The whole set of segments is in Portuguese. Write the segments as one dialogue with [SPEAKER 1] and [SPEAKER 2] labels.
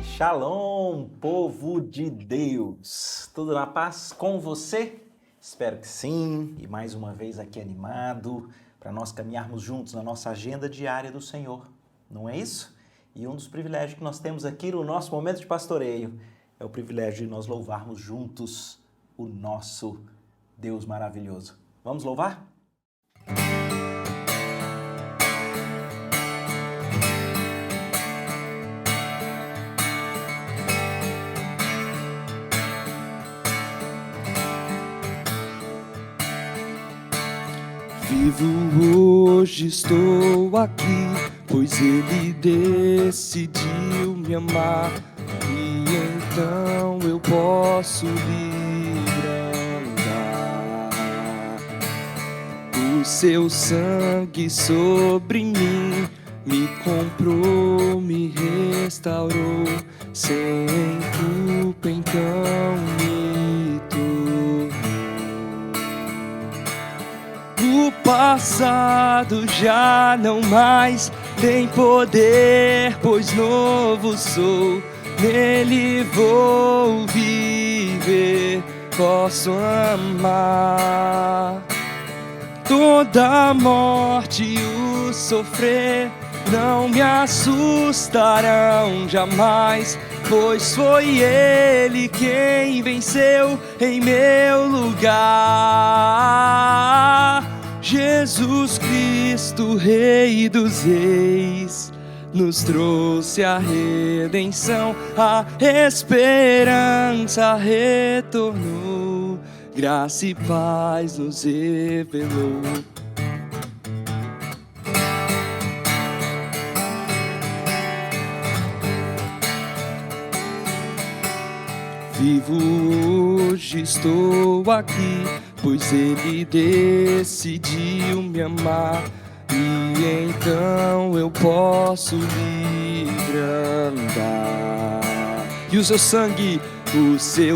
[SPEAKER 1] Shalom, povo de Deus! Tudo na paz com você? Espero que sim, e mais uma vez aqui animado para nós caminharmos juntos na nossa agenda diária do Senhor, não é isso? E um dos privilégios que nós temos aqui no nosso momento de pastoreio é o privilégio de nós louvarmos juntos o nosso Deus maravilhoso. Vamos louvar?
[SPEAKER 2] Vivo hoje, estou aqui, pois Ele decidiu me amar, e então eu posso livre andar. O seu sangue sobre mim me comprou, me restaurou, sem culpa então me tornou. O passado já não mais tem poder, pois novo sou. Nele vou viver, posso amar. Toda morte e o sofrer não me assustarão jamais, pois foi Ele quem venceu em meu lugar. Jesus Cristo, Rei dos Reis, nos trouxe a redenção, a esperança retornou, graça e paz nos revelou. Vivo hoje, estou aqui, pois Ele decidiu me amar, e então eu posso livre andar. E o seu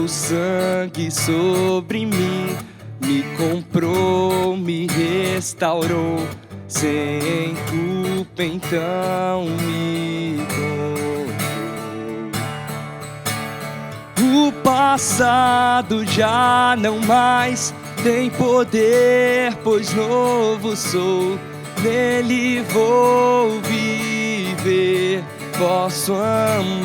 [SPEAKER 2] sangue sobre mim me comprou, me restaurou, sem culpa então me tornou. O passado já não mais tem poder, pois novo sou. Nele vou viver, posso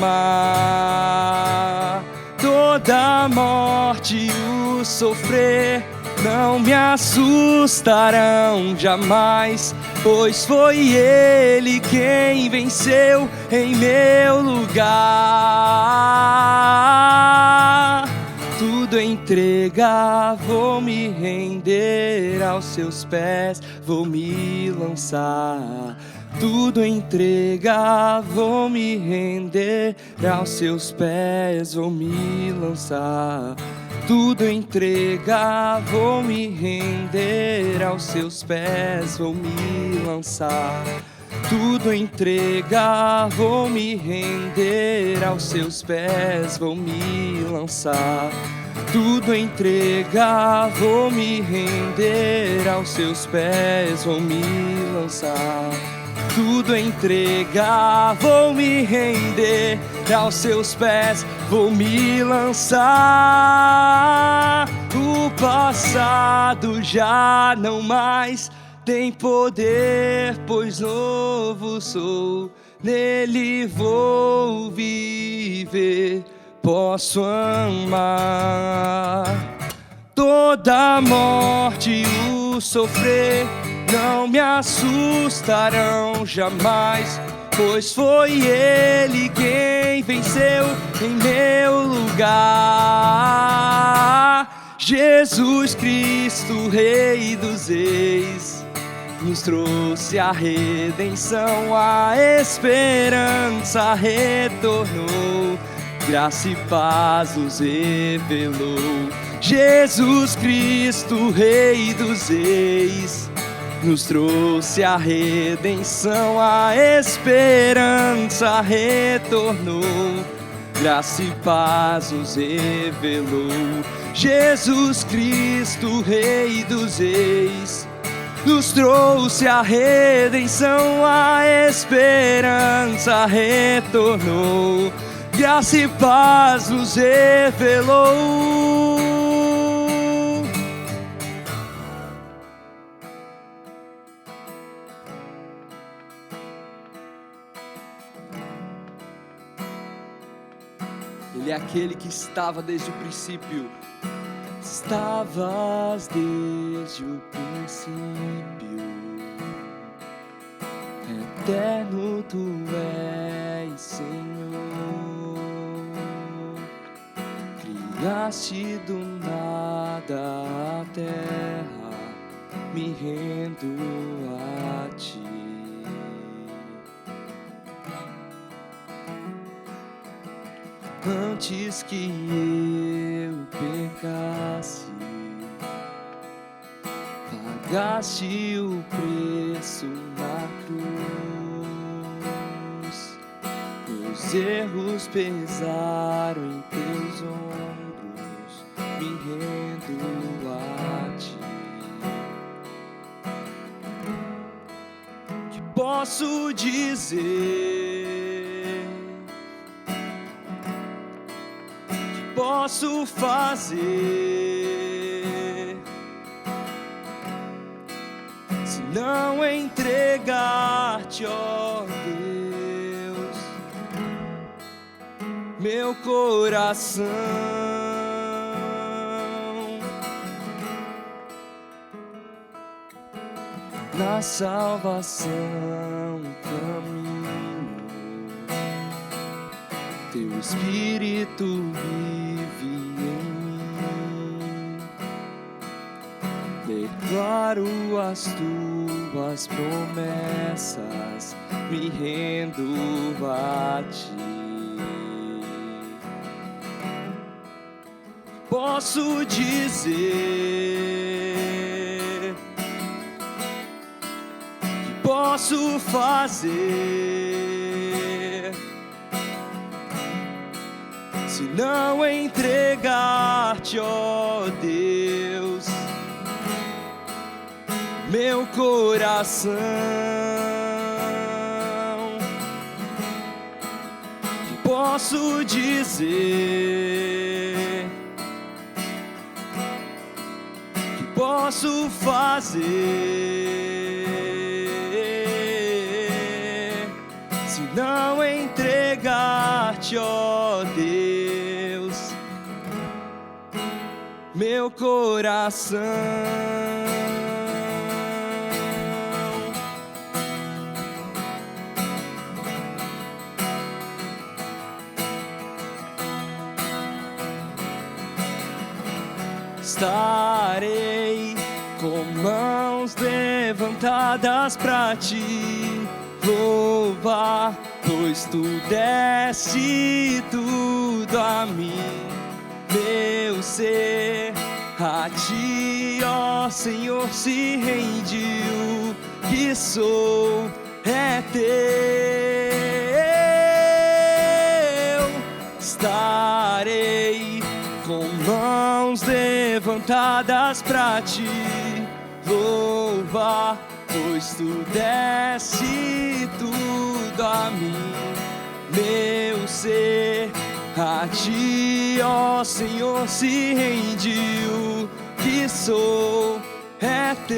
[SPEAKER 2] amar. Toda morte e o sofrer não me assustarão jamais, pois foi Ele quem venceu em meu lugar. Tudo entregar, vou me render aos seus pés, vou me lançar. Tudo entregar, vou me render aos seus pés, vou me lançar. Tudo entregar, vou me render aos seus pés, vou me lançar. Tudo entregar, vou me render aos seus pés, vou me lançar. Tudo entregar, vou me render aos seus pés, vou me lançar. Tudo entregar, vou me render aos seus pés, vou me lançar. O passado já não mais tem poder, pois novo sou. Nele vou viver, posso amar. Toda morte e o sofrer não me assustarão jamais, pois foi Ele quem venceu em meu lugar. Jesus Cristo, Rei dos Reis, nos trouxe a redenção, a esperança retornou, graça e paz nos revelou. Jesus Cristo, Rei dos Reis, nos trouxe a redenção, a esperança retornou, graça e paz nos revelou. Jesus Cristo, Rei dos Reis, nos trouxe a redenção, a esperança retornou, graça e paz nos revelou. Ele é aquele que estava desde o princípio. Estavas desde o princípio, eterno tu és, Senhor. Criaste do nada a terra, me rendo a ti. Antes que eu pecasse, pagaste o preço na cruz. Meus erros pesaram em teus ombros, me rendo a ti. Que posso dizer? Posso fazer se não entregar-te, ó Deus, meu coração? Na salvação caminho, teu Espírito vive em mim. Declaro as tuas promessas, me rendo a ti. Posso dizer que posso fazer se não entregar-te, ó Deus, meu coração? Que posso dizer? Que posso fazer se não entregar-te, ó Deus, meu coração? Estarei com mãos levantadas pra te louvar, pois tu deste tudo a mim, meu ser. A ti, ó Senhor, se rendiu, que sou é teu. Estarei com mãos levantadas pra te louvar, pois tu deste tudo a mim, meu ser. A ti, ó Senhor, se rendiu, que sou é teu.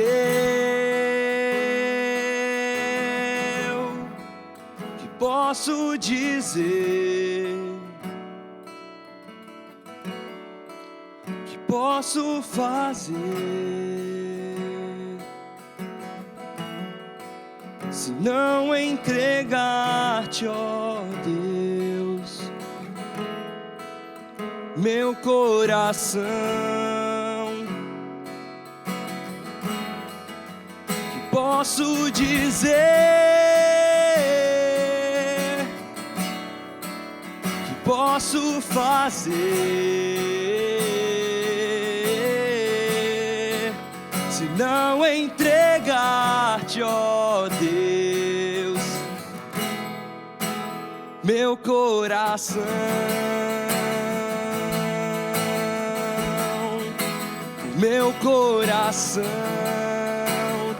[SPEAKER 2] Que posso dizer? Que posso fazer se não entregar-te, ó Deus, meu coração? Que posso dizer? Que posso fazer se não entregar-te, ó Deus, meu coração? Meu coração,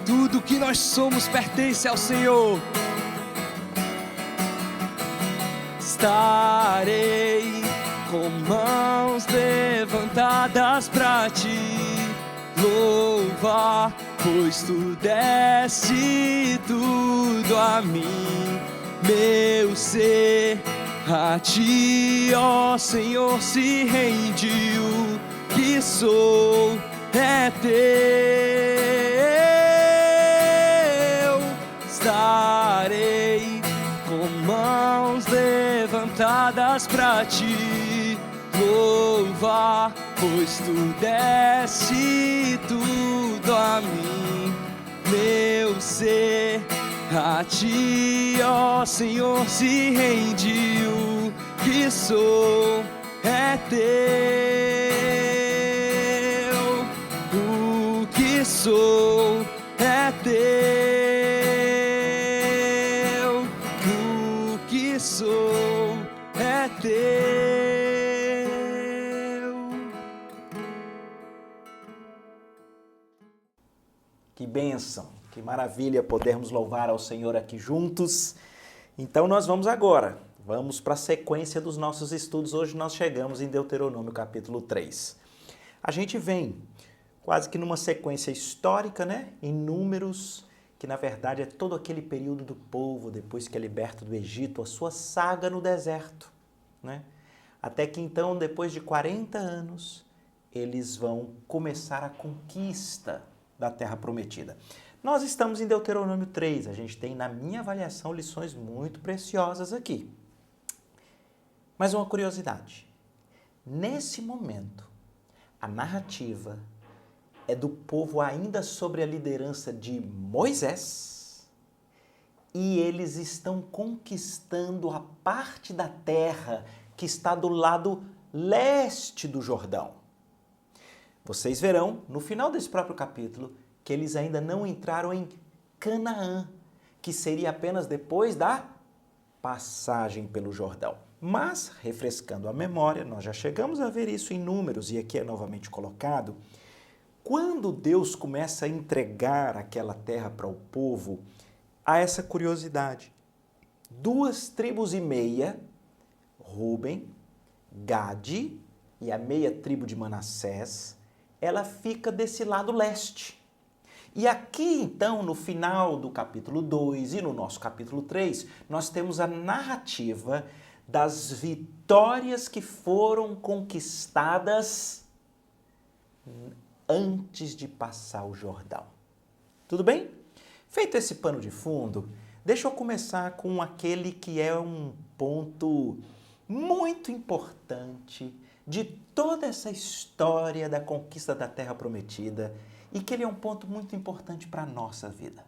[SPEAKER 2] tu Tudo que nós somos pertence ao Senhor. Estarei com mãos levantadas pra te louvar, pois tu deste tudo a mim, meu ser. A ti, ó Senhor, se rende o que sou, é teu. Estarei com mãos levantadas pra te louvar, pois tu deste tudo a mim, meu ser. A ti, ó Senhor, se rende o que sou, é teu. O que sou é teu. O que sou é teu.
[SPEAKER 1] Que bênção, que maravilha podermos louvar ao Senhor aqui juntos. Então nós vamos para a sequência dos nossos estudos. Hoje nós chegamos em Deuteronômio capítulo 3. A gente vem quase que numa sequência histórica, né? Em Números, que na verdade é todo aquele período do povo, depois que é liberto do Egito, a sua saga no deserto, né? Até que então, depois de 40 anos, eles vão começar a conquista da Terra Prometida. Nós estamos em Deuteronômio 3, a gente tem, na minha avaliação, lições muito preciosas aqui. Mas uma curiosidade, nesse momento, a narrativa é do povo ainda sobre a liderança de Moisés e eles estão conquistando a parte da terra que está do lado leste do Jordão. Vocês verão, no final desse próprio capítulo, que eles ainda não entraram em Canaã, que seria apenas depois da passagem pelo Jordão. Mas, refrescando a memória, nós já chegamos a ver isso em Números, e aqui é novamente colocado, quando Deus começa a entregar aquela terra para o povo, há essa curiosidade. 2 tribos e meia, Rúben, Gade e a meia tribo de Manassés, ela fica desse lado leste. E aqui, então, no final do capítulo 2 e no nosso capítulo 3, nós temos a narrativa das vitórias que foram conquistadas antes de passar o Jordão. Tudo bem? Feito esse pano de fundo, deixa eu começar com aquele que é um ponto muito importante de toda essa história da conquista da Terra Prometida, e que ele é um ponto muito importante para a nossa vida.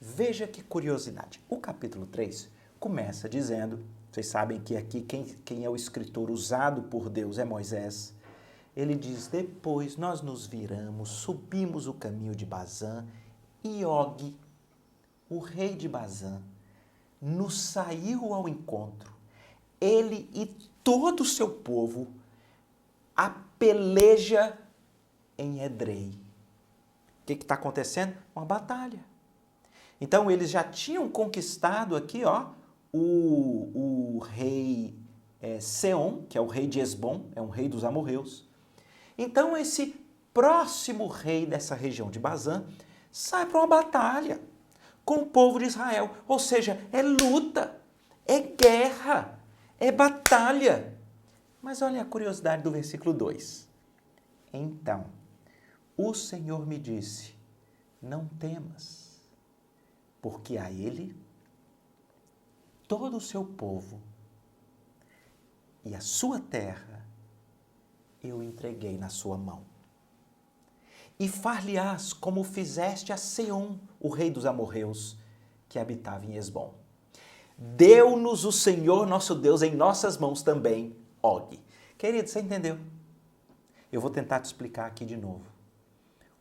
[SPEAKER 1] Veja que curiosidade. O capítulo 3 começa dizendo, vocês sabem que aqui quem é o escritor usado por Deus é Moisés. Ele diz, depois nós nos viramos, subimos o caminho de Bazã, e Og, o rei de Bazã, nos saiu ao encontro. Ele e todo o seu povo a peleja em Edrei. O que está acontecendo? Uma batalha. Então, eles já tinham conquistado aqui, ó, o rei Seom, que é o rei de Esbom, é um rei dos amorreus. Então, esse próximo rei dessa região de Bazã sai para uma batalha com o povo de Israel. Ou seja, é luta, é guerra, é batalha. Mas olha a curiosidade do versículo 2. Então, o Senhor me disse, não temas, porque a ele, todo o seu povo e a sua terra, eu entreguei na sua mão. E far-lhe-ás como fizeste a Seom, o rei dos amorreus, que habitava em Esbom. Deu-nos o Senhor nosso Deus em nossas mãos também, Og. Querido, você entendeu? Eu vou tentar te explicar aqui de novo.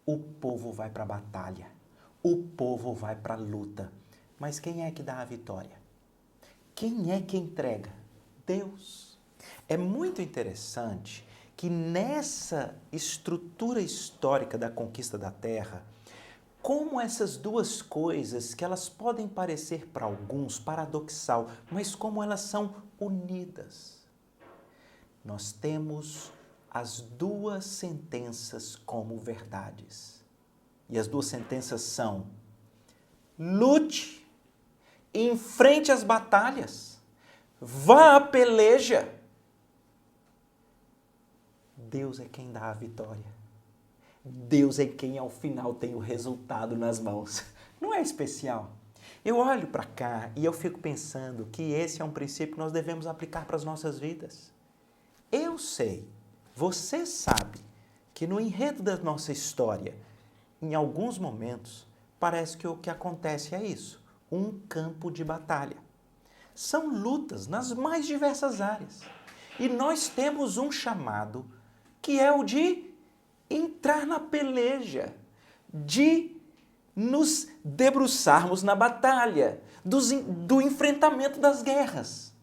[SPEAKER 1] O povo vai para a batalha, o povo vai para a luta. Mas quem é que dá a vitória? Quem é que entrega? Deus. É muito interessante que nessa estrutura histórica da conquista da terra, como essas duas coisas, que elas podem parecer para alguns paradoxal, mas como elas são unidas. Nós temos as duas sentenças como verdades. E as duas sentenças são: lute, enfrente as batalhas, vá à peleja. Deus é quem dá a vitória. Deus é quem ao final tem o resultado nas mãos. Não é especial? Eu olho para cá e eu fico pensando que esse é um princípio que nós devemos aplicar para as nossas vidas. Eu sei, você sabe, que no enredo da nossa história, em alguns momentos, parece que o que acontece é isso, um campo de batalha. São lutas nas mais diversas áreas. E nós temos um chamado que é o de entrar na peleja, de nos debruçarmos na batalha, do enfrentamento das guerras.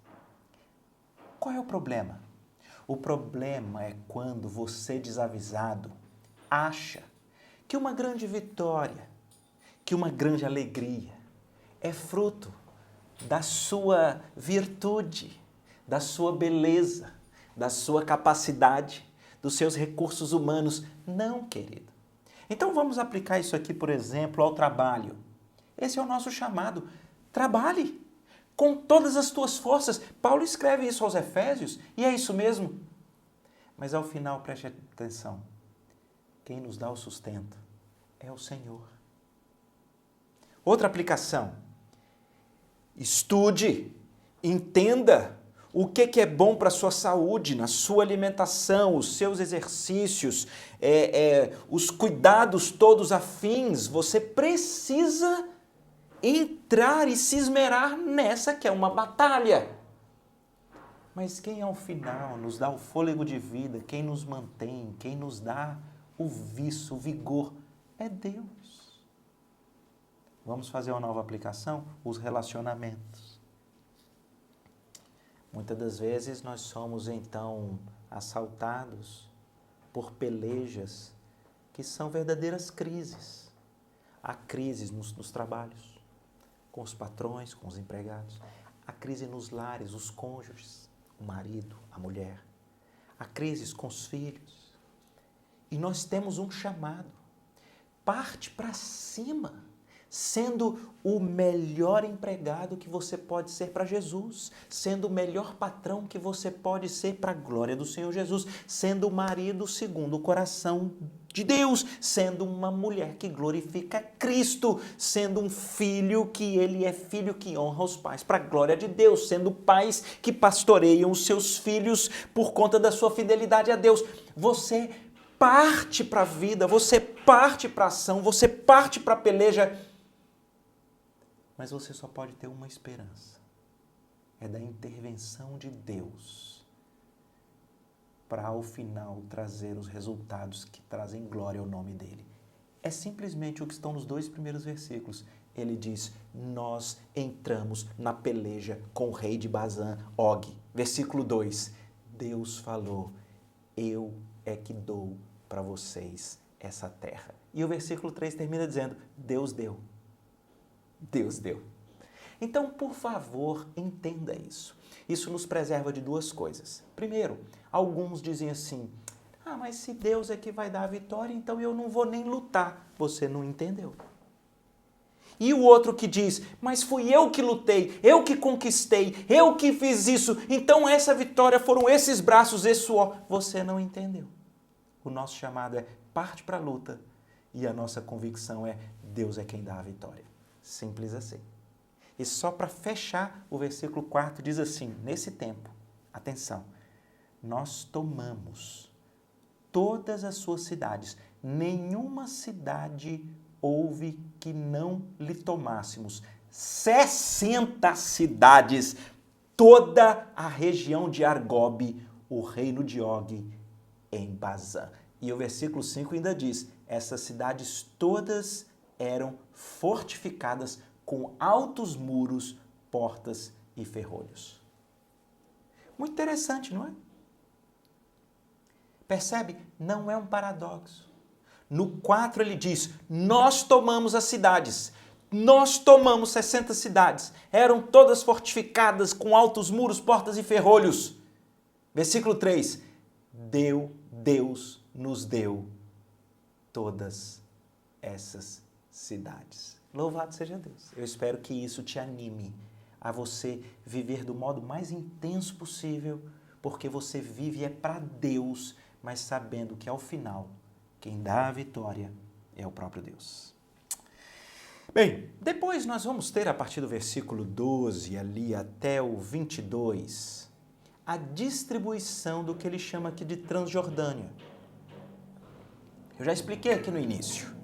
[SPEAKER 1] Qual é o problema? O problema é quando você, desavisado, acha que uma grande vitória, que uma grande alegria é fruto da sua virtude, da sua beleza, da sua capacidade, dos seus recursos humanos. Não, querido. Então vamos aplicar isso aqui, por exemplo, ao trabalho. Esse é o nosso chamado. Trabalhe com todas as tuas forças. Paulo escreve isso aos Efésios e é isso mesmo. Mas ao final, preste atenção. Quem nos dá o sustento é o Senhor. Outra aplicação. Estude, entenda o que é bom para a sua saúde, na sua alimentação, os seus exercícios, os cuidados todos afins. Você precisa entrar e se esmerar nessa que é uma batalha. Mas quem ao final nos dá o fôlego de vida, quem nos mantém, quem nos dá o viço, o vigor, é Deus. Vamos fazer uma nova aplicação? Os relacionamentos. Muitas das vezes nós somos então assaltados por pelejas que são verdadeiras crises. Há crises nos trabalhos, com os patrões, com os empregados. Há crise nos lares, os cônjuges, o marido, a mulher. Há crises com os filhos. E nós temos um chamado. Parte para cima, sendo o melhor empregado que você pode ser para Jesus, sendo o melhor patrão que você pode ser para a glória do Senhor Jesus, sendo o marido segundo o coração de Deus, sendo uma mulher que glorifica Cristo, sendo um filho que ele é filho que honra os pais para a glória de Deus, sendo pais que pastoreiam os seus filhos por conta da sua fidelidade a Deus. Você parte para a vida, você parte para a ação, você parte para a peleja. Mas você só pode ter uma esperança. É da intervenção de Deus para, ao final, trazer os resultados que trazem glória ao nome dele. É simplesmente o que estão nos 2 primeiros versículos. Ele diz, nós entramos na peleja com o rei de Bazã, Og. Versículo 2, Deus falou, eu é que dou para vocês essa terra. E o versículo 3 termina dizendo, Deus deu. Deus deu. Então, por favor, entenda isso. Isso nos preserva de 2 coisas. Primeiro, alguns dizem assim, mas se Deus é que vai dar a vitória, então eu não vou nem lutar. Você não entendeu. E o outro que diz, mas fui eu que lutei, eu que conquistei, eu que fiz isso, então essa vitória foram esses braços, esse suor. Você não entendeu. O nosso chamado é parte para a luta e a nossa convicção é Deus é quem dá a vitória. Simples assim. E só para fechar, o versículo 4 diz assim, nesse tempo, atenção, nós tomamos todas as suas cidades, nenhuma cidade houve que não lhe tomássemos. 60 cidades, toda a região de Argobe, o reino de Og, em Bazã. E o versículo 5 ainda diz, essas cidades todas eram fortificadas com altos muros, portas e ferrolhos. Muito interessante, não é? Percebe? Não é um paradoxo. No 4 ele diz, nós tomamos as cidades. Nós tomamos 60 cidades. Eram todas fortificadas com altos muros, portas e ferrolhos. Versículo 3. Deus nos deu todas essas cidades. Louvado seja Deus. Eu espero que isso te anime a você viver do modo mais intenso possível, porque você vive para Deus, mas sabendo que ao final, quem dá a vitória é o próprio Deus. Bem, depois nós vamos ter a partir do versículo 12 ali até o 22, a distribuição do que ele chama aqui de Transjordânia. Eu já expliquei aqui no início.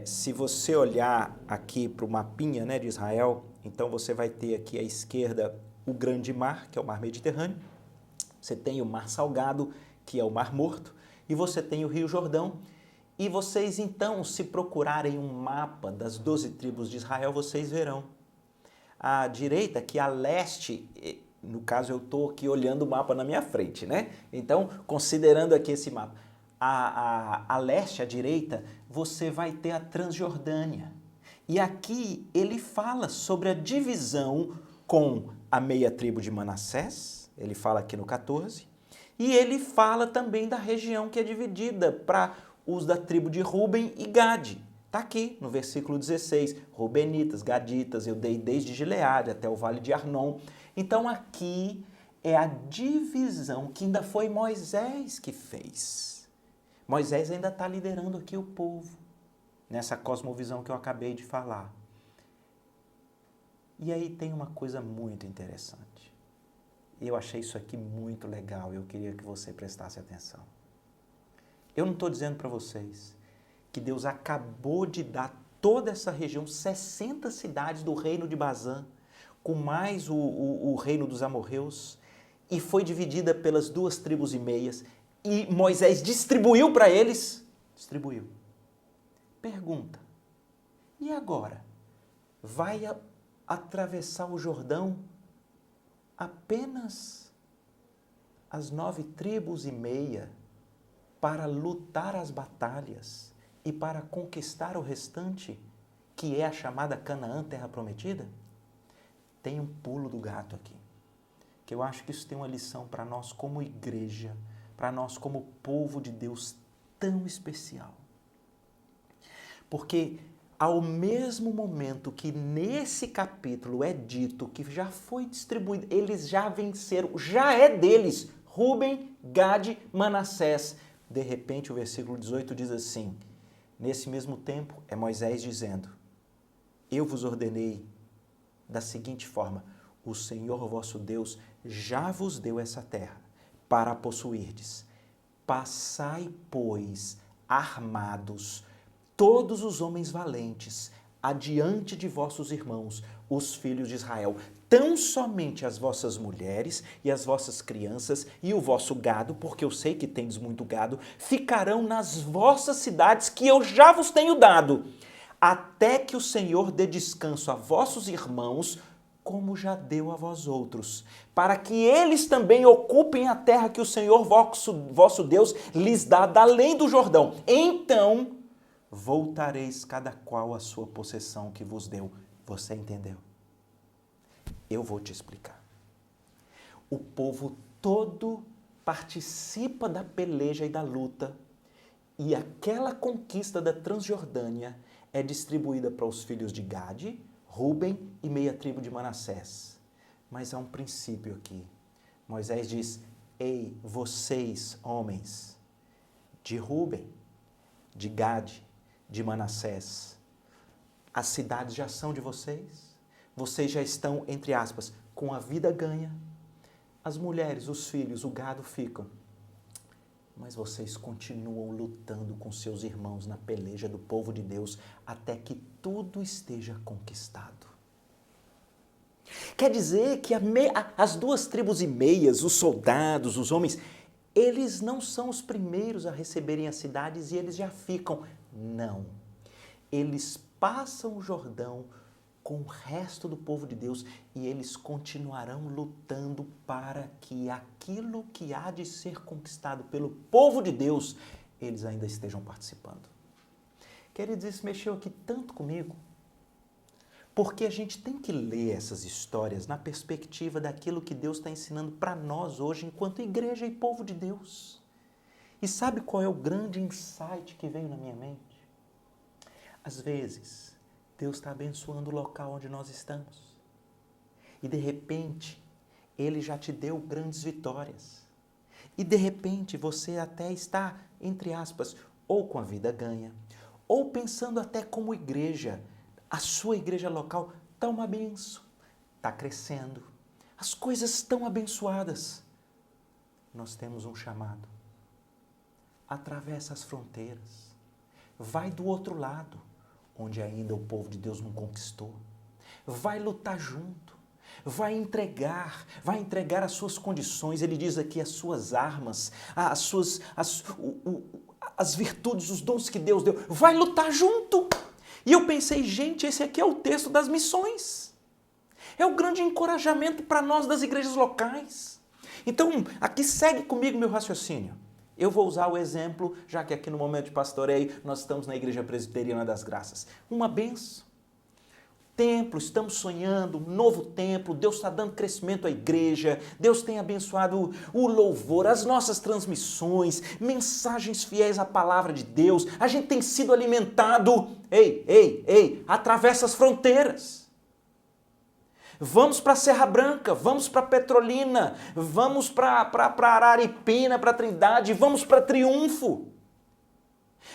[SPEAKER 1] Se você olhar aqui para o mapinha, né, de Israel, então você vai ter aqui à esquerda o Grande Mar, que é o Mar Mediterrâneo. Você tem o Mar Salgado, que é o Mar Morto, e você tem o Rio Jordão. E vocês, então, se procurarem um mapa das 12 tribos de Israel, vocês verão. À direita, que a leste, no caso eu estou aqui olhando o mapa na minha frente, né? Então, considerando aqui esse mapa, a leste, à direita, você vai ter a Transjordânia. E aqui ele fala sobre a divisão com a meia tribo de Manassés, ele fala aqui no 14, e ele fala também da região que é dividida para os da tribo de Ruben e Gade. Está aqui no versículo 16, Rubenitas, Gaditas, eu dei desde Gileade até o vale de Arnon. Então aqui é a divisão que ainda foi Moisés que fez. Moisés ainda está liderando aqui o povo, nessa cosmovisão que eu acabei de falar. E aí tem uma coisa muito interessante. Eu achei isso aqui muito legal, eu queria que você prestasse atenção. Eu não estou dizendo para vocês que Deus acabou de dar toda essa região, 60 cidades do reino de Bazã, com mais o reino dos amorreus, e foi dividida pelas 2 tribos e meias, e Moisés distribuiu para eles? Distribuiu. Pergunta, e agora? Vai atravessar o Jordão apenas as 9 tribos e meia para lutar as batalhas e para conquistar o restante, que é a chamada Canaã, terra prometida? Tem um pulo do gato aqui, que eu acho que isso tem uma lição para nós como igreja, para nós como povo de Deus tão especial. Porque ao mesmo momento que nesse capítulo é dito que já foi distribuído, eles já venceram, já é deles, Ruben, Gade, Manassés. De repente o versículo 18 diz assim, nesse mesmo tempo é Moisés dizendo, eu vos ordenei da seguinte forma, o Senhor vosso Deus já vos deu essa terra para a possuirdes. Passai, pois, armados, todos os homens valentes, adiante de vossos irmãos, os filhos de Israel, tão somente as vossas mulheres e as vossas crianças e o vosso gado, porque eu sei que tendes muito gado, ficarão nas vossas cidades que eu já vos tenho dado, até que o Senhor dê descanso a vossos irmãos, como já deu a vós outros, para que eles também ocupem a terra que o Senhor vosso Deus lhes dá da além do Jordão. Então voltareis cada qual à sua possessão que vos deu. Você entendeu? Eu vou te explicar. O povo todo participa da peleja e da luta, e aquela conquista da Transjordânia é distribuída para os filhos de Gade, Ruben e meia tribo de Manassés. Mas há um princípio aqui. Moisés diz, ei, vocês, homens, de Ruben, de Gade, de Manassés, as cidades já são de vocês? Vocês já estão, entre aspas, com a vida ganha? As mulheres, os filhos, o gado ficam. Mas vocês continuam lutando com seus irmãos na peleja do povo de Deus até que tudo esteja conquistado. Quer dizer que as 2 tribos e meias, os soldados, os homens, eles não são os primeiros a receberem as cidades e eles já ficam. Não. Eles passam o Jordão com o resto do povo de Deus e eles continuarão lutando para que aquilo que há de ser conquistado pelo povo de Deus, eles ainda estejam participando. Queridos, isso mexeu aqui tanto comigo, porque a gente tem que ler essas histórias na perspectiva daquilo que Deus está ensinando para nós hoje, enquanto igreja e povo de Deus. E sabe qual é o grande insight que veio na minha mente? Às vezes, Deus está abençoando o local onde nós estamos. E de repente, Ele já te deu grandes vitórias. E de repente, você até está, entre aspas, ou com a vida ganha, ou pensando até como igreja, a sua igreja local está uma benção, está crescendo, as coisas estão abençoadas. Nós temos um chamado. Atravessa as fronteiras, vai do outro lado, onde ainda o povo de Deus não conquistou. Vai lutar junto, vai entregar as suas condições. Ele diz aqui as suas armas, as virtudes, os dons que Deus deu. Vai lutar junto. E eu pensei, gente, esse aqui é o texto das missões. É o grande encorajamento para nós das igrejas locais. Então, aqui segue comigo meu raciocínio. Eu vou usar o exemplo, já que aqui no momento de pastoreio nós estamos na Igreja Presbiteriana das Graças. Uma benção. Templo, estamos sonhando, um novo templo, Deus está dando crescimento à igreja, Deus tem abençoado o louvor, as nossas transmissões, mensagens fiéis à palavra de Deus, a gente tem sido alimentado. Ei, atravessa as fronteiras. Vamos para Serra Branca, vamos para Petrolina, vamos para Araripina, para Trindade, vamos para Triunfo.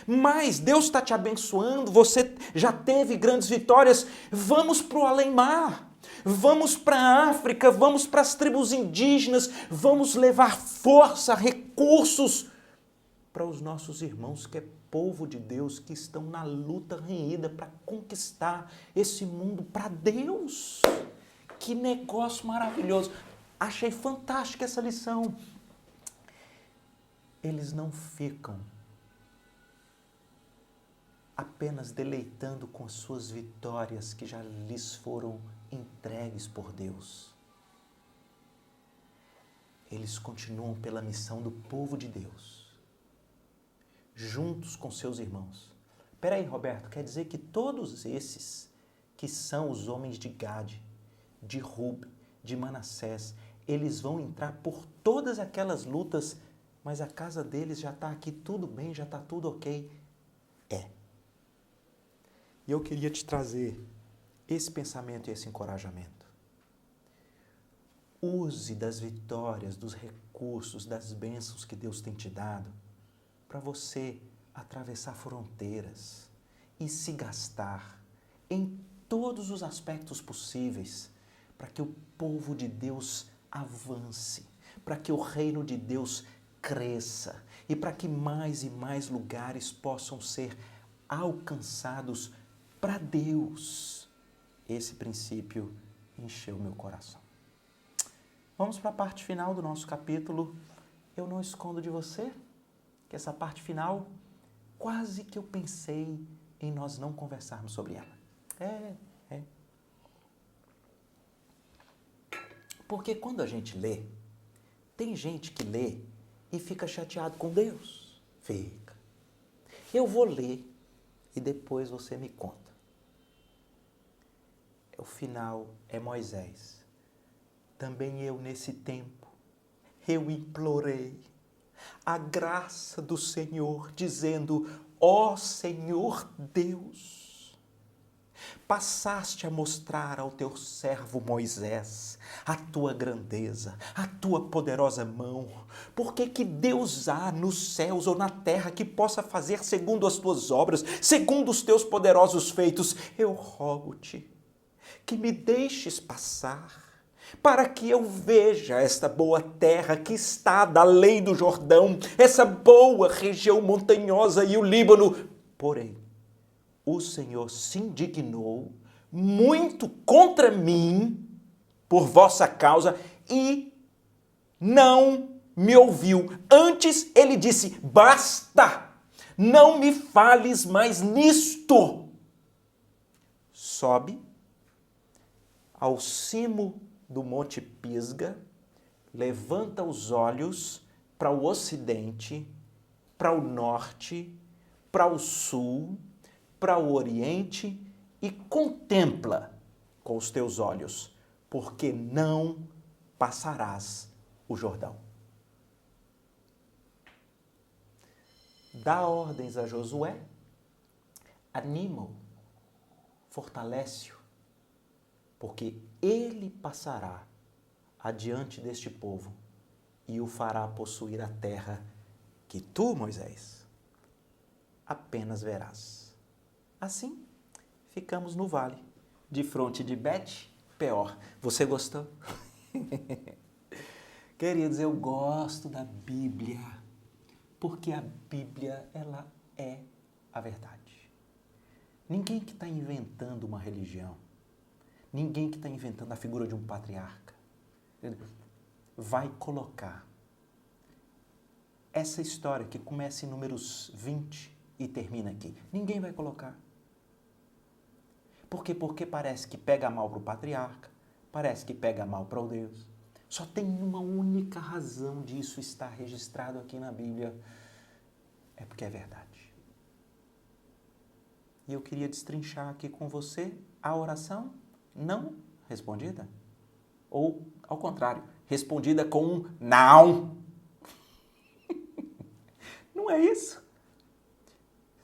[SPEAKER 1] Mas Deus está te abençoando, você já teve grandes vitórias, vamos para o além-mar, vamos para a África, vamos para as tribos indígenas, vamos levar força, recursos para os nossos irmãos que é povo de Deus, que estão na luta renhida para conquistar esse mundo para Deus. Que negócio maravilhoso! Achei fantástica essa lição. Eles não ficam apenas deleitando com as suas vitórias que já lhes foram entregues por Deus. Eles continuam pela missão do povo de Deus, juntos com seus irmãos. Espera aí, Roberto, quer dizer que todos esses que são os homens de Gade, de Rube, de Manassés, eles vão entrar por todas aquelas lutas, mas a casa deles já está aqui tudo bem, já está tudo ok? É. E eu queria te trazer esse pensamento e esse encorajamento. Use das vitórias, dos recursos, das bênçãos que Deus tem te dado para você atravessar fronteiras e se gastar em todos os aspectos possíveis para que o povo de Deus avance, para que o reino de Deus cresça e para que mais e mais lugares possam ser alcançados para Deus. Esse princípio encheu meu coração. Vamos para a parte final do nosso capítulo. Eu não escondo de você que essa parte final, quase que eu pensei em nós não conversarmos sobre ela. Porque quando a gente lê, tem gente que lê e fica chateado com Deus. Fica. Eu vou ler e depois você me conta. O final é Moisés. Também eu, nesse tempo, eu implorei a graça do Senhor, dizendo: ó Senhor Deus, passaste a mostrar ao teu servo Moisés a tua grandeza, a tua poderosa mão. Porque que Deus há nos céus ou na terra que possa fazer segundo as tuas obras, segundo os teus poderosos feitos? Eu rogo-te que me deixes passar, para que eu veja esta boa terra que está da além do Jordão, essa boa região montanhosa e o Líbano. Porém, o Senhor se indignou muito contra mim por vossa causa e não me ouviu. Antes ele disse: basta, não me fales mais nisto. Sobe ao cimo do Monte Pisga, levanta os olhos para o ocidente para o norte, para o sul, para o oriente e contempla com os teus olhos, porque não passarás o Jordão. Dá ordens a Josué, anima-o, fortalece-o, porque ele passará adiante deste povo e o fará possuir a terra que tu, Moisés, apenas verás. Assim, ficamos no vale, de fronte de Bet-peor. Você gostou? Queridos, eu gosto da Bíblia, porque a Bíblia, ela é a verdade. Ninguém que está inventando uma religião, ninguém que está inventando a figura de um patriarca, vai colocar essa história que começa em Números 20 e termina aqui. Ninguém vai colocar. Por quê? Porque parece que pega mal para o patriarca, parece que pega mal para o Deus. Só tem uma única razão disso estar registrado aqui na Bíblia. É porque é verdade. E eu queria destrinchar aqui com você a oração não respondida. Ou, ao contrário, respondida com um não. Não é isso?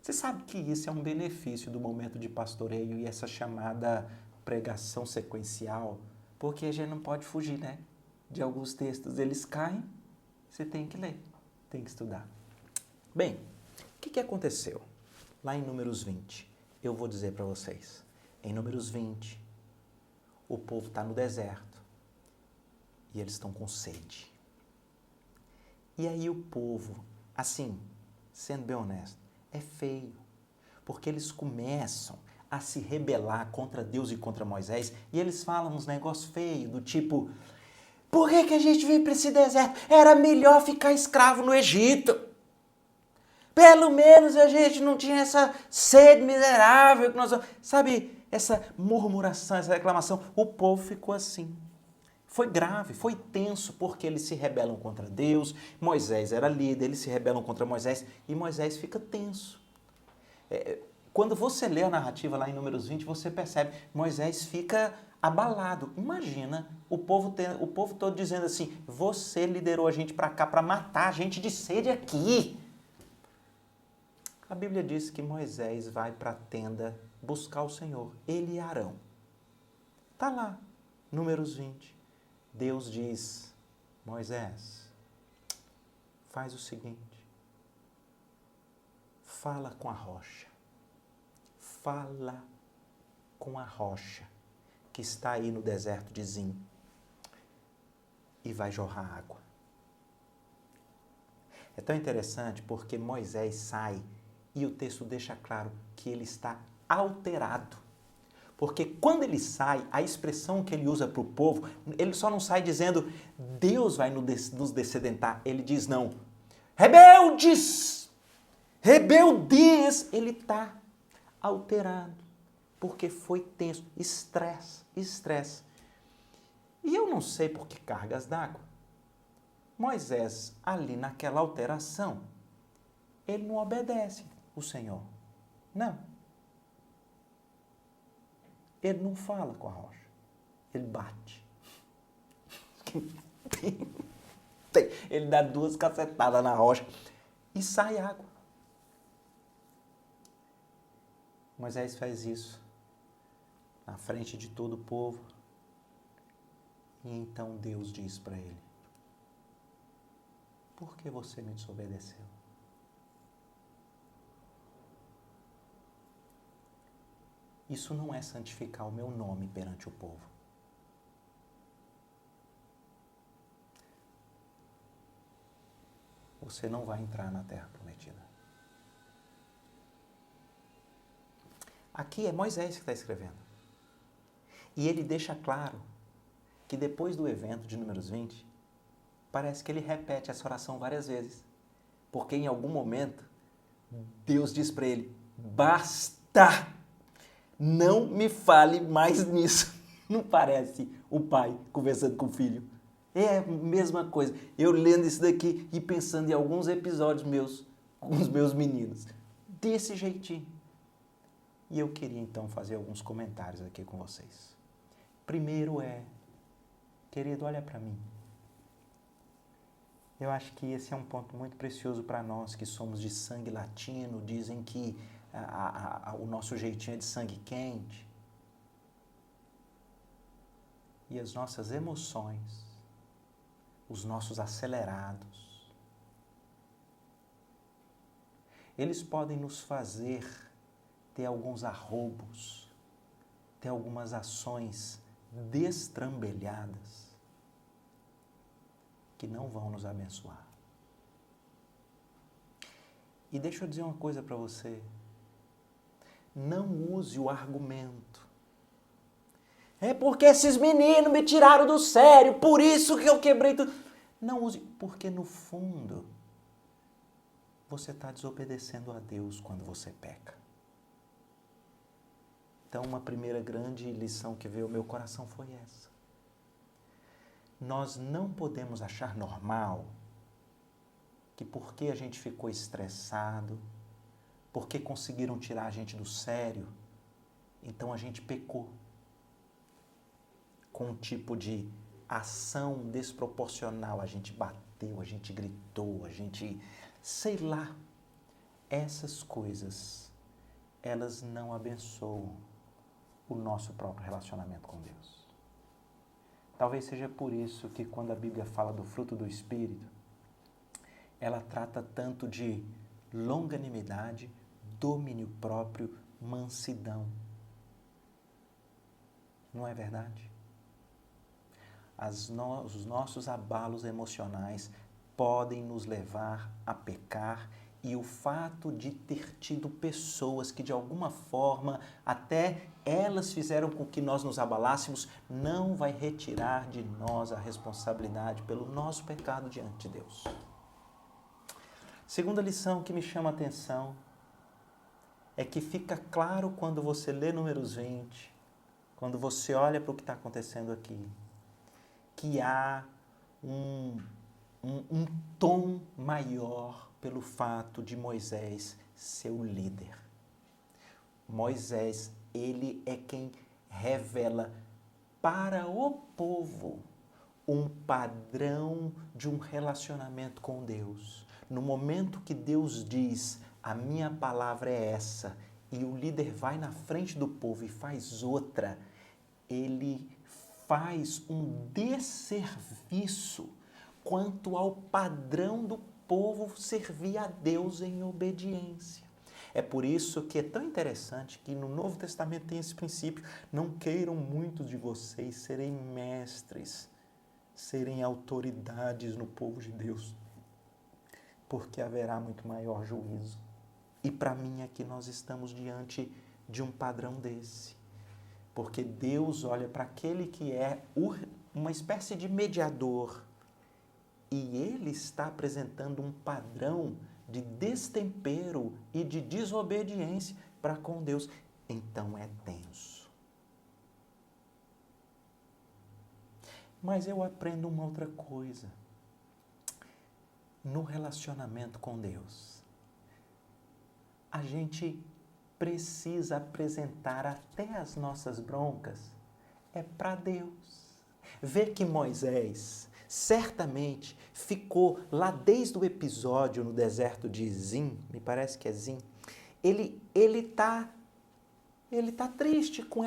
[SPEAKER 1] Você sabe que isso é um benefício do momento de pastoreio e essa chamada pregação sequencial, porque a gente não pode fugir, né? De alguns textos, eles caem, você tem que ler, tem que estudar. Bem, o que aconteceu? Lá em Números 20, eu vou dizer para vocês. Em Números 20, o povo está no deserto e eles estão com sede. E aí o povo, assim, sendo bem honesto, é feio, porque eles começam a se rebelar contra Deus e contra Moisés e eles falam uns negócios feios, do tipo: por que a gente veio para esse deserto? Era melhor ficar escravo no Egito. Pelo menos a gente não tinha essa sede miserável que nós... Sabe, essa murmuração, essa reclamação. O povo ficou assim. Foi grave, foi tenso, porque eles se rebelam contra Deus. Moisés era líder, eles se rebelam contra Moisés e Moisés fica tenso. Quando você lê a narrativa lá em Números 20, você percebe que Moisés fica abalado. Imagina o povo todo dizendo assim: você liderou a gente para cá para matar a gente de sede aqui. A Bíblia diz que Moisés vai para a tenda buscar o Senhor, ele e Arão. Está lá, Números 20. Deus diz: Moisés, faz o seguinte, fala com a rocha. Fala com a rocha que está aí no deserto de Zim e vai jorrar água. É tão interessante porque Moisés sai e o texto deixa claro que ele está alterado. Porque quando ele sai, a expressão que ele usa para o povo, ele só não sai dizendo Deus vai nos descedentar. Ele diz não, rebeldes, rebeldes. Ele está alterado, porque foi tenso, estresse. E eu não sei por que cargas d'água. Moisés, ali naquela alteração, ele não obedece o Senhor. Não. Ele não fala com a rocha. Ele bate. Ele dá 2 cacetadas na rocha e sai água. Moisés faz isso na frente de todo o povo. E então Deus diz para ele: por que você me desobedeceu? Isso não é santificar o meu nome perante o povo. Você não vai entrar na terra prometida. Aqui é Moisés que está escrevendo. E ele deixa claro que depois do evento de Números 20, parece que ele repete essa oração várias vezes. Porque em algum momento, Deus diz para ele: basta! Não me fale mais nisso. Não parece o pai conversando com o filho? É a mesma coisa. Eu lendo isso daqui e pensando em alguns episódios meus com os meus meninos. Desse jeitinho. E eu queria então fazer alguns comentários aqui com vocês. Primeiro querido, olha para mim. Eu acho que esse é um ponto muito precioso para nós que somos de sangue latino. Dizem que o nosso jeitinho é de sangue quente. E as nossas emoções, os nossos acelerados, eles podem nos fazer ter alguns arroubos, ter algumas ações destrambelhadas que não vão nos abençoar. E deixa eu dizer uma coisa para você. Não use o argumento. É porque esses meninos me tiraram do sério, por isso que eu quebrei tudo. Não use, porque no fundo, você está desobedecendo a Deus quando você peca. Então, uma primeira grande lição que veio ao meu coração foi essa. Nós não podemos achar normal que porque a gente ficou estressado, porque conseguiram tirar a gente do sério, então a gente pecou. Com um tipo de ação desproporcional, a gente bateu, a gente gritou, a gente, sei lá. Essas coisas, elas não abençoam o nosso próprio relacionamento com Deus. Talvez seja por isso que quando a Bíblia fala do fruto do Espírito, ela trata tanto de longanimidade, domínio próprio, mansidão. Não é verdade? Os nossos abalos emocionais podem nos levar a pecar, e o fato de ter tido pessoas que de alguma forma até elas fizeram com que nós nos abalássemos, não vai retirar de nós a responsabilidade pelo nosso pecado diante de Deus. Segunda lição que me chama a atenção é que fica claro quando você lê Números 20, quando você olha para o que está acontecendo aqui, que há um tom maior pelo fato de Moisés ser o líder. Moisés, ele é quem revela para o povo um padrão de um relacionamento com Deus. No momento que Deus diz, a minha palavra é essa, e o líder vai na frente do povo e faz outra, ele faz um desserviço quanto ao padrão do povo servir a Deus em obediência. É por isso que é tão interessante que no Novo Testamento tem esse princípio: não queiram muitos de vocês serem mestres, serem autoridades no povo de Deus, porque haverá muito maior juízo. E para mim aqui nós estamos diante de um padrão desse, porque Deus olha para aquele que é uma espécie de mediador, e ele está apresentando um padrão de destempero e de desobediência para com Deus. Então é tenso. Mas eu aprendo uma outra coisa. No relacionamento com Deus, a gente precisa apresentar até as nossas broncas para Deus. Vê que Moisés certamente ficou lá desde o episódio no deserto de Zim, me parece que é Zim, ele tá triste com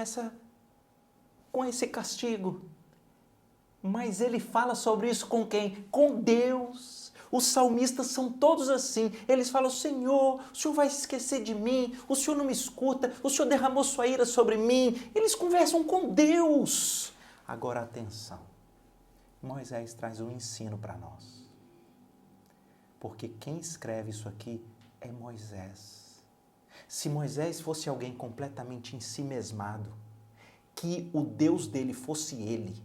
[SPEAKER 1] esse castigo. Mas ele fala sobre isso com quem? Com Deus. Os salmistas são todos assim. Eles falam: Senhor, o Senhor vai se esquecer de mim, o Senhor não me escuta, o Senhor derramou sua ira sobre mim. Eles conversam com Deus. Agora atenção. Moisés traz um ensino para nós. Porque quem escreve isso aqui é Moisés. Se Moisés fosse alguém completamente ensimesmado, que o Deus dele fosse ele,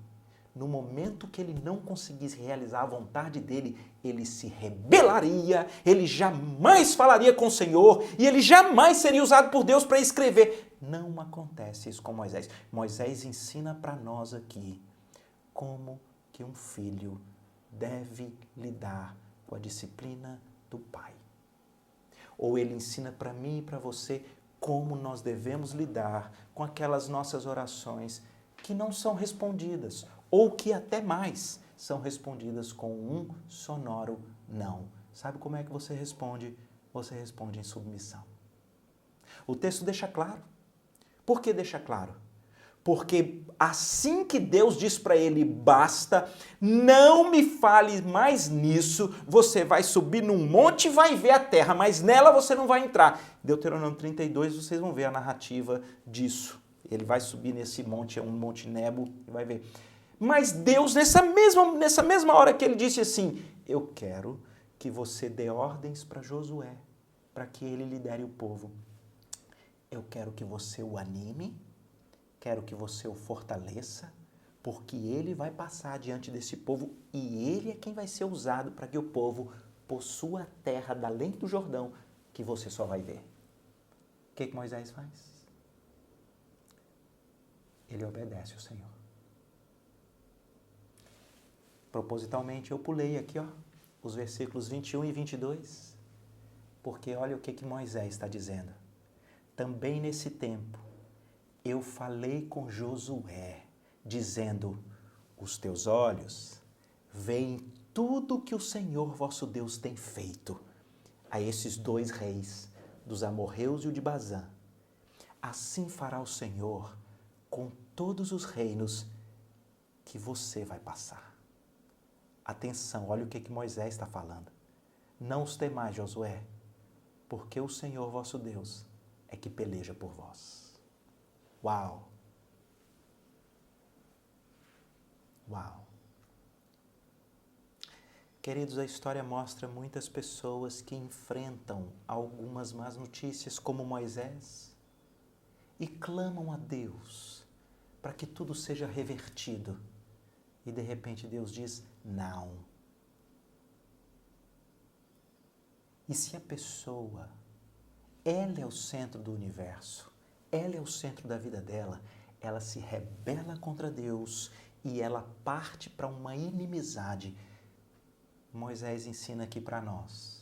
[SPEAKER 1] no momento que ele não conseguisse realizar a vontade dele, ele se rebelaria, ele jamais falaria com o Senhor e ele jamais seria usado por Deus para escrever. Não acontece isso com Moisés. Moisés ensina para nós aqui como que um filho deve lidar com a disciplina do pai. ou ele ensina para mim e para você como nós devemos lidar com aquelas nossas orações que não são respondidas, ou que até mais são respondidas com um sonoro não. Sabe como é que você responde? Você responde em submissão. O texto deixa claro. Por que deixa claro? Porque assim que Deus diz para ele, basta, não me fale mais nisso, você vai subir num monte e vai ver a terra, mas nela você não vai entrar. Deuteronômio 32, vocês vão ver a narrativa disso. Ele vai subir nesse monte, é um monte Nebo, e vai ver. Mas Deus, nessa mesma hora que ele disse assim, eu quero que você dê ordens para Josué, para que ele lidere o povo. Eu quero que você o anime, quero que você o fortaleça, porque ele vai passar diante desse povo e ele é quem vai ser usado para que o povo possua a terra da além do Jordão, que você só vai ver. O que Moisés faz? Ele obedece ao Senhor. Propositalmente eu pulei aqui, os versículos 21 e 22, porque olha o que Moisés está dizendo. Também nesse tempo, eu falei com Josué, dizendo, os teus olhos veem tudo que o Senhor vosso Deus tem feito a esses dois reis, dos amorreus e o de Bazã. Assim fará o Senhor com todos os reinos que você vai passar. Atenção, olha o que Moisés está falando. Não os temais, Josué, porque o Senhor vosso Deus é que peleja por vós. Uau! Uau! Queridos, a história mostra muitas pessoas que enfrentam algumas más notícias, como Moisés, e clamam a Deus para que tudo seja revertido. E de repente Deus diz, não. E se a pessoa, ela é o centro do universo, ela é o centro da vida dela, ela se rebela contra Deus e ela parte para uma inimizade. Moisés ensina aqui para nós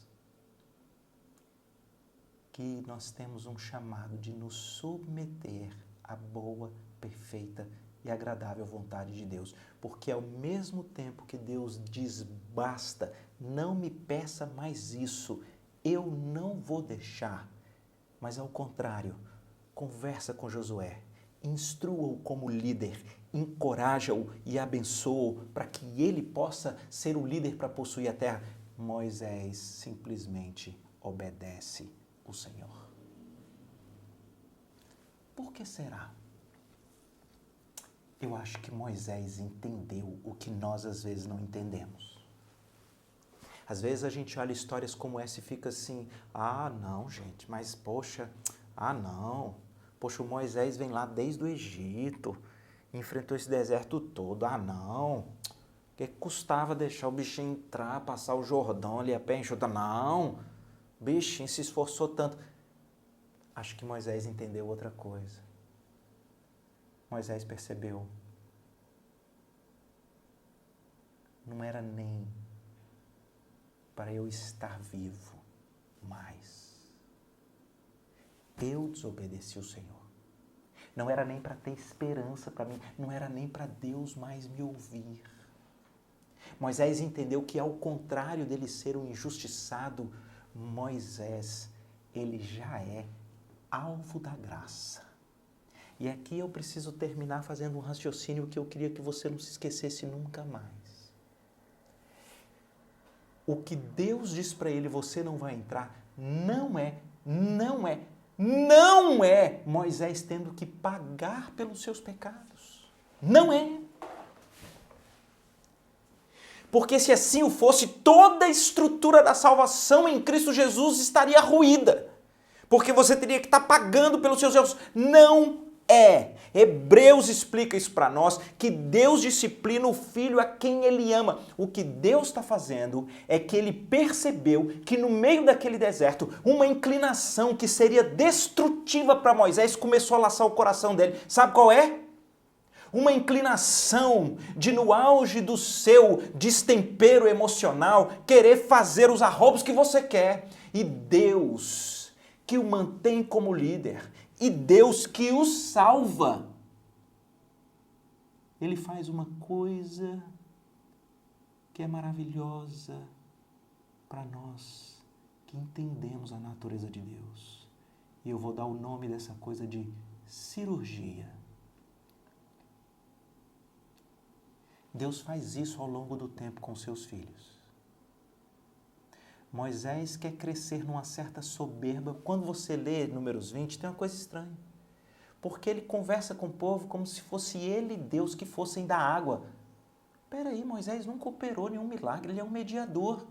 [SPEAKER 1] que nós temos um chamado de nos submeter à boa, perfeita e agradável vontade de Deus. Porque ao mesmo tempo que Deus diz, basta, não me peça mais isso, eu não vou deixar. Mas ao contrário, conversa com Josué, instrua-o como líder, encoraja-o e abençoa-o para que ele possa ser o líder para possuir a terra. Moisés simplesmente obedece o Senhor. Por que será? Eu acho que Moisés entendeu o que nós às vezes não entendemos. Às vezes a gente olha histórias como essa e fica assim, não, gente, mas poxa, não. Poxa, o Moisés vem lá desde o Egito, enfrentou esse deserto todo, não. O que custava deixar o bichinho entrar, passar o Jordão ali a pé enxuta? Não, o bichinho se esforçou tanto. Acho que Moisés entendeu outra coisa. Moisés percebeu. Não era nem para eu estar vivo mais. Eu desobedeci o Senhor. Não era nem para ter esperança para mim. Não era nem para Deus mais me ouvir. Moisés entendeu que, ao contrário dele ser um injustiçado, Moisés, ele já é alvo da graça. E aqui eu preciso terminar fazendo um raciocínio que eu queria que você não se esquecesse nunca mais. O que Deus diz para ele, você não vai entrar, não é Moisés tendo que pagar pelos seus pecados. Não é. Porque se assim o fosse, toda a estrutura da salvação em Cristo Jesus estaria ruída. Porque você teria que estar pagando pelos seus erros. Não é. Hebreus explica isso para nós, que Deus disciplina o filho a quem ele ama. O que Deus está fazendo é que ele percebeu que no meio daquele deserto, uma inclinação que seria destrutiva para Moisés começou a laçar o coração dele. Sabe qual é? Uma inclinação de, no auge do seu destempero emocional, querer fazer os arroubos que você quer. E Deus que o mantém como líder, e Deus que o salva, Ele faz uma coisa que é maravilhosa para nós que entendemos a natureza de Deus. E eu vou dar o nome dessa coisa de cirurgia. Deus faz isso ao longo do tempo com seus filhos. Moisés quer crescer numa certa soberba. Quando você lê Números 20, tem uma coisa estranha. Porque ele conversa com o povo como se fosse ele e Deus que fossem da água. Espera aí, Moisés nunca operou nenhum milagre, ele é um mediador.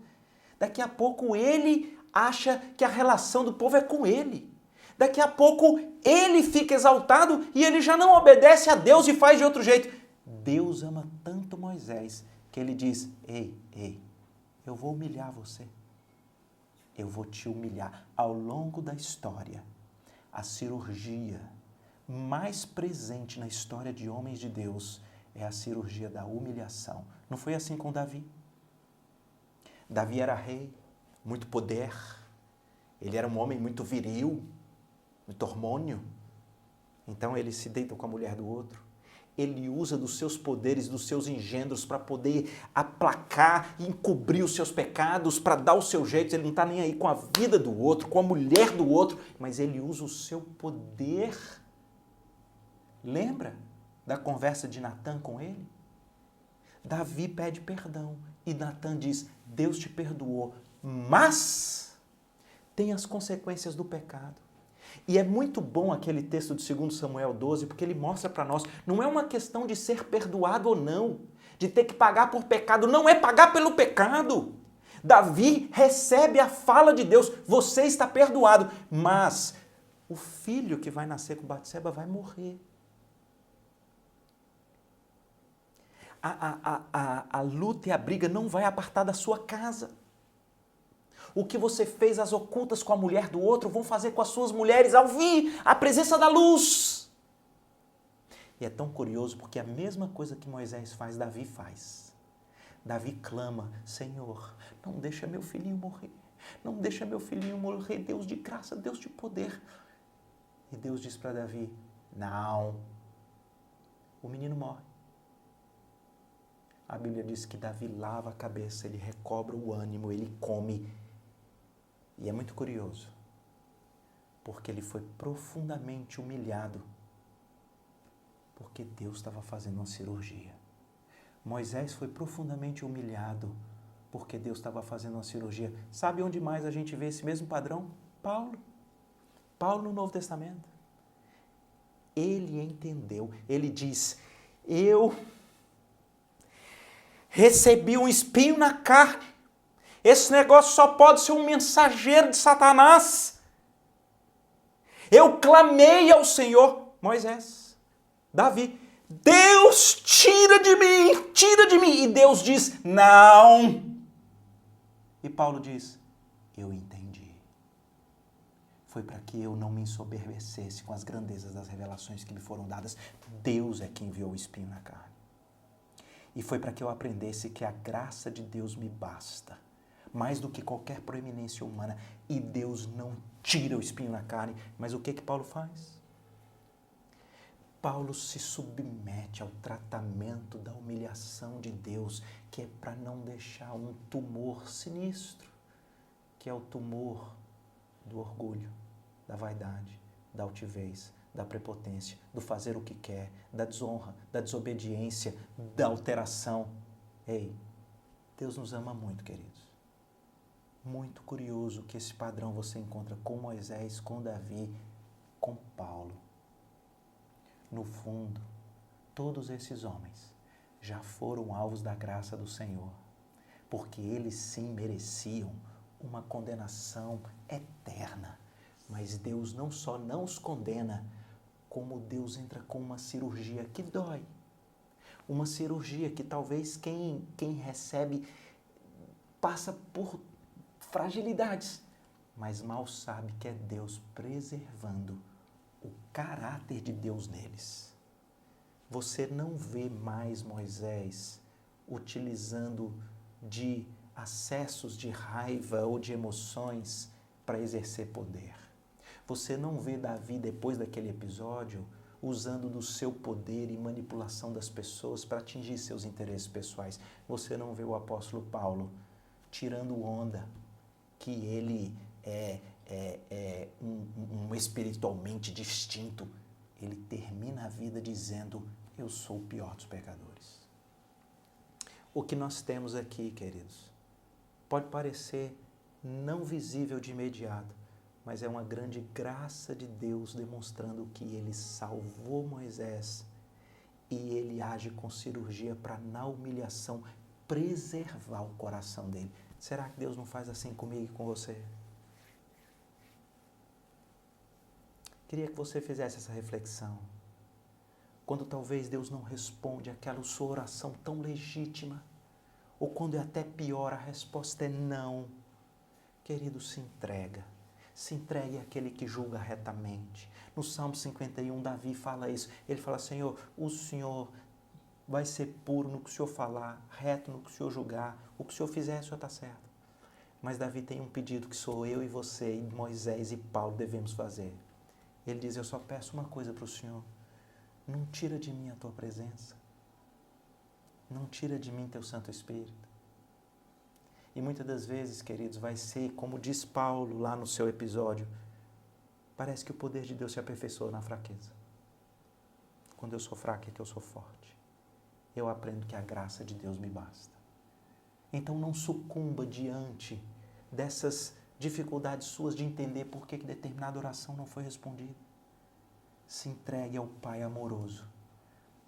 [SPEAKER 1] Daqui a pouco ele acha que a relação do povo é com ele. Daqui a pouco ele fica exaltado e ele já não obedece a Deus e faz de outro jeito. Deus ama tanto Moisés que ele diz, ei, eu vou humilhar você. Eu vou te humilhar. Ao longo da história, a cirurgia mais presente na história de homens de Deus é a cirurgia da humilhação. Não foi assim com Davi? Davi era rei, muito poder. Ele era um homem muito viril, muito hormônio. Então ele se deita com a mulher do outro. Ele usa dos seus poderes, dos seus engendros para poder aplacar e encobrir os seus pecados, para dar o seu jeito. Ele não está nem aí com a vida do outro, com a mulher do outro, mas ele usa o seu poder. Lembra da conversa de Natã com ele? Davi pede perdão e Natã diz, Deus te perdoou, mas tem as consequências do pecado. E é muito bom aquele texto de 2 Samuel 12, porque ele mostra para nós, não é uma questão de ser perdoado ou não, de ter que pagar por pecado, não é pagar pelo pecado. Davi recebe a fala de Deus, você está perdoado, mas o filho que vai nascer com Batseba vai morrer. A luta e a briga não vai apartar da sua casa. O que você fez às ocultas com a mulher do outro, vão fazer com as suas mulheres ao vir a presença da luz. E é tão curioso porque a mesma coisa que Moisés faz, Davi faz. Davi clama, Senhor, não deixa meu filhinho morrer. Não deixa meu filhinho morrer, Deus de graça, Deus de poder. E Deus diz para Davi, não, o menino morre. A Bíblia diz que Davi lava a cabeça, ele recobra o ânimo, ele come. E é muito curioso, porque ele foi profundamente humilhado, porque Deus estava fazendo uma cirurgia. Moisés foi profundamente humilhado, porque Deus estava fazendo uma cirurgia. Sabe onde mais a gente vê esse mesmo padrão? Paulo no Novo Testamento. Ele entendeu, ele diz, eu recebi um espinho na carne. Esse negócio só pode ser um mensageiro de Satanás. Eu clamei ao Senhor, Moisés, Davi, Deus, tira de mim, tira de mim. E Deus diz, não. E Paulo diz, eu entendi. Foi para que eu não me ensoberbecesse com as grandezas das revelações que me foram dadas. Deus é quem enviou o espinho na carne. E foi para que eu aprendesse que a graça de Deus me basta, mais do que qualquer proeminência humana. E Deus não tira o espinho na carne. Mas o que Paulo faz? Paulo se submete ao tratamento da humilhação de Deus, que é para não deixar um tumor sinistro, que é o tumor do orgulho, da vaidade, da altivez, da prepotência, do fazer o que quer, da desonra, da desobediência, da alteração. Ei, Deus nos ama muito, queridos. Muito curioso que esse padrão você encontra com Moisés, com Davi, com Paulo. No fundo, todos esses homens já foram alvos da graça do Senhor, porque eles sim mereciam uma condenação eterna. Mas Deus não só não os condena, como Deus entra com uma cirurgia que dói. Uma cirurgia que talvez quem recebe passa por fragilidades, mas mal sabe que é Deus preservando o caráter de Deus neles. Você não vê mais Moisés utilizando de acessos de raiva ou de emoções para exercer poder. Você não vê Davi, depois daquele episódio, usando do seu poder e manipulação das pessoas para atingir seus interesses pessoais. Você não vê o apóstolo Paulo tirando onda que ele é espiritualmente distinto. Ele termina a vida dizendo: eu sou o pior dos pecadores. O que nós temos aqui, queridos, pode parecer não visível de imediato, mas é uma grande graça de Deus demonstrando que Ele salvou Moisés e Ele age com cirurgia para, na humilhação, preservar o coração dele. Será que Deus não faz assim comigo e com você? Queria que você fizesse essa reflexão. Quando talvez Deus não responde aquela sua oração tão legítima, ou quando é até pior, a resposta é não. Querido, se entrega. Se entregue àquele que julga retamente. No Salmo 51, Davi fala isso. Ele fala: Senhor, o Senhor vai ser puro no que o Senhor falar, reto no que o Senhor julgar. O que o Senhor fizer, o Senhor está certo. Mas Davi tem um pedido que sou eu e você, e Moisés e Paulo devemos fazer. Ele diz: eu só peço uma coisa para o Senhor. Não tira de mim a tua presença. Não tira de mim teu Santo Espírito. E muitas das vezes, queridos, vai ser, como diz Paulo lá no seu episódio, parece que o poder de Deus se aperfeiçoa na fraqueza. Quando eu sou fraco é que eu sou forte. Eu aprendo que a graça de Deus me basta. Então não sucumba diante dessas dificuldades suas de entender por que determinada oração não foi respondida. Se entregue ao Pai amoroso,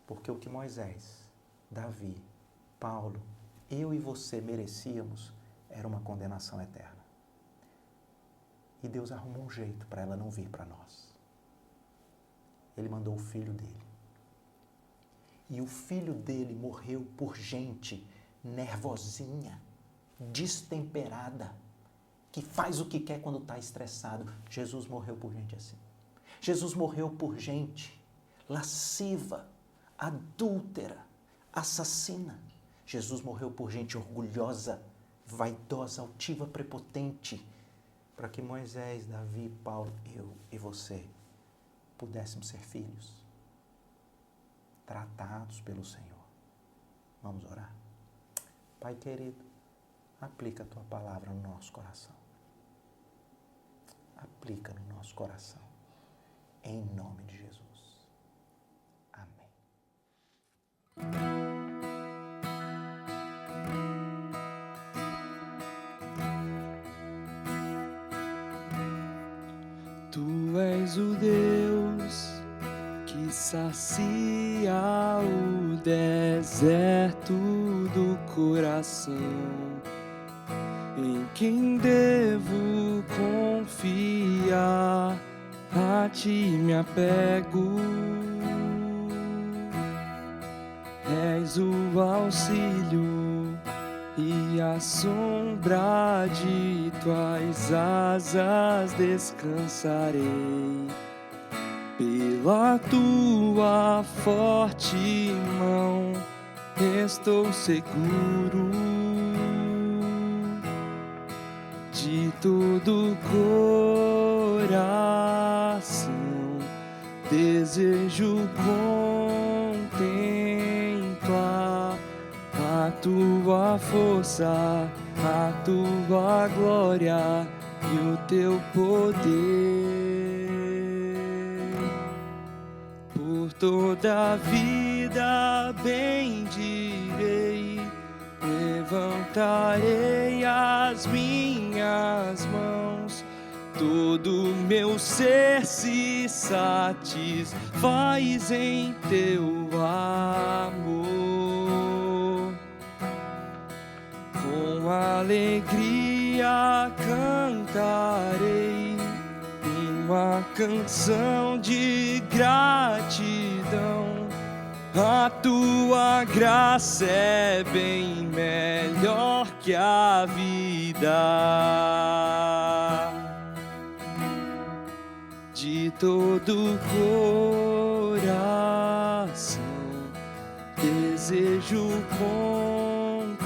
[SPEAKER 1] porque o que Moisés, Davi, Paulo, eu e você merecíamos era uma condenação eterna. E Deus arrumou um jeito para ela não vir para nós. Ele mandou o filho dele. E o filho dele morreu por gente nervosinha, destemperada, que faz o que quer quando está estressado. Jesus morreu por gente assim. Jesus morreu por gente lasciva, adúltera, assassina. Jesus morreu por gente orgulhosa, vaidosa, altiva, prepotente, para que Moisés, Davi, Paulo, eu e você pudéssemos ser filhos, tratados pelo Senhor. Vamos orar? Pai querido, aplica a Tua palavra no nosso coração. Aplica no nosso coração. Em nome de Jesus. Amém.
[SPEAKER 2] Tu és o Deus que sacia o deserto do coração, em quem devo confiar, a ti me apego. És o auxílio e a sombra de tuas asas descansarei. Pela tua forte mão estou seguro. De todo coração desejo contemplar a tua força, a tua glória e o teu poder. Por toda a vida bendirei, levantarei as minhas mãos, todo meu ser se satisfaz em teu amor. Com alegria cantarei uma canção de gratidão. A tua graça é bem melhor que a vida. De todo coração desejo contemplar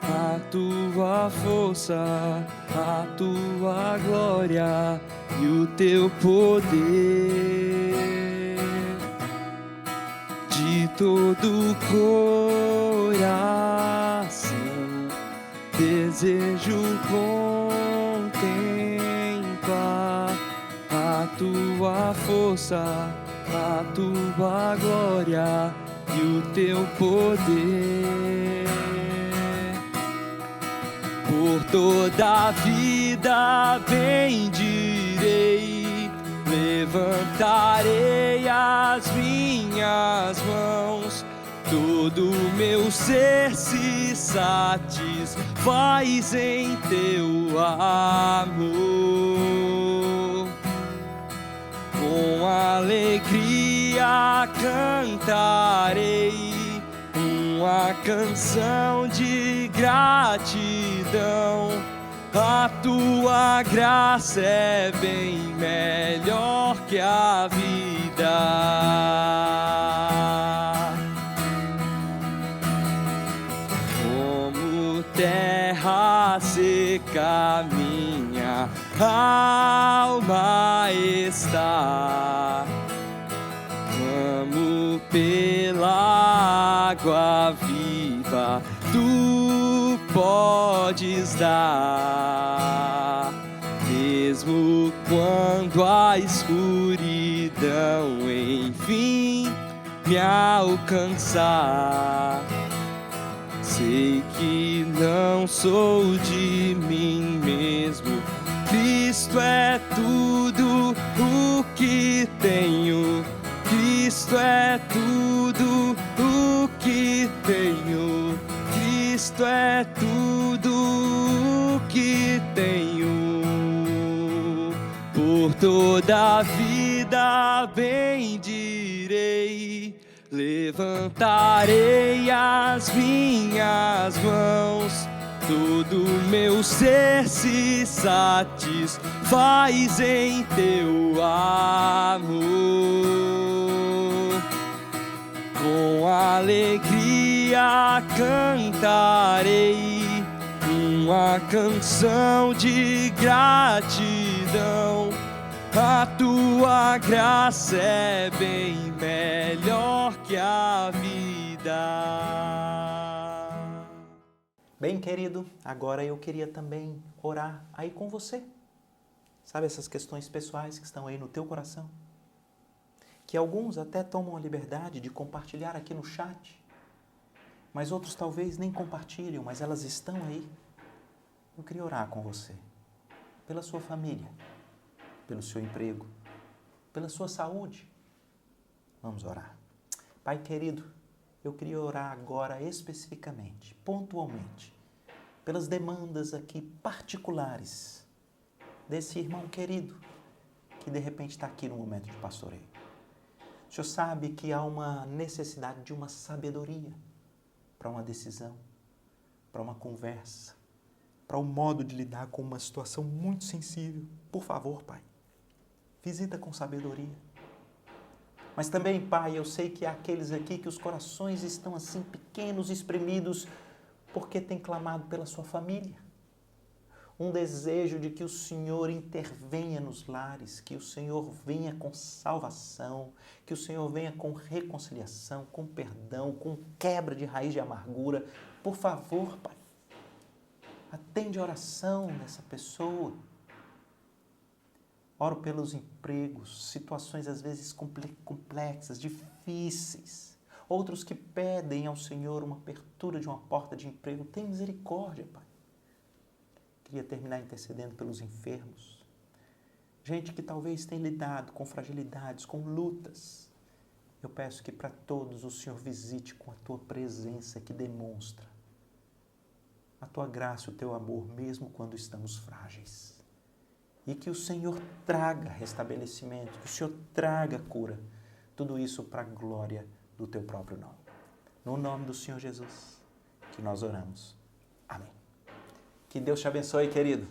[SPEAKER 2] a tua força, a tua glória e o teu poder. De todo coração desejo contemplar a tua força, a tua glória e o teu poder. Por toda a vida bendirei, levantarei as minhas mãos, todo meu ser se satisfaz em teu amor. Com alegria cantarei uma canção de gratidão. A tua graça é bem melhor que a vida. Como terra seca minha alma está, clamo pela água viva, tu podes dar. Mesmo quando a escuridão enfim me alcançar, sei que não sou de mim mesmo, Cristo é tudo o que tenho, Cristo é tudo o que tenho, Cristo é tudo o que tenho. Por toda a vida bendirei, levantarei as minhas mãos, todo meu ser se satisfaz em teu amor. Com alegria cantarei uma canção de gratidão. A tua graça é bem melhor que a vida.
[SPEAKER 1] Bem, querido, agora eu queria também orar aí com você. Sabe essas questões pessoais que estão aí no teu coração? Que alguns até tomam a liberdade de compartilhar aqui no chat, mas outros talvez nem compartilham, mas elas estão aí. Eu queria orar com você, pela sua família, pelo seu emprego, pela sua saúde. Vamos orar. Pai querido, eu queria orar agora especificamente, pontualmente, pelas demandas aqui particulares desse irmão querido que de repente está aqui no momento de pastoreio. O Senhor sabe que há uma necessidade de uma sabedoria para uma decisão, para uma conversa, para um modo de lidar com uma situação muito sensível. Por favor, Pai, visita com sabedoria. Mas também, Pai, eu sei que há aqueles aqui que os corações estão assim pequenos, espremidos, porque têm clamado pela sua família. Um desejo de que o Senhor intervenha nos lares, que o Senhor venha com salvação, que o Senhor venha com reconciliação, com perdão, com quebra de raiz de amargura. Por favor, Pai, atende a oração dessa pessoa. Oro pelos empregos, situações às vezes complexas, difíceis. Outros que pedem ao Senhor uma abertura de uma porta de emprego. Tem misericórdia, Pai. Queria terminar intercedendo pelos enfermos. Gente que talvez tenha lidado com fragilidades, com lutas. Eu peço que para todos o Senhor visite com a Tua presença que demonstra a Tua graça e o Teu amor, mesmo quando estamos frágeis. E que o Senhor traga restabelecimento, que o Senhor traga cura. Tudo isso para a glória do Teu próprio nome. No nome do Senhor Jesus, que nós oramos. Amém. Que Deus te abençoe, querido.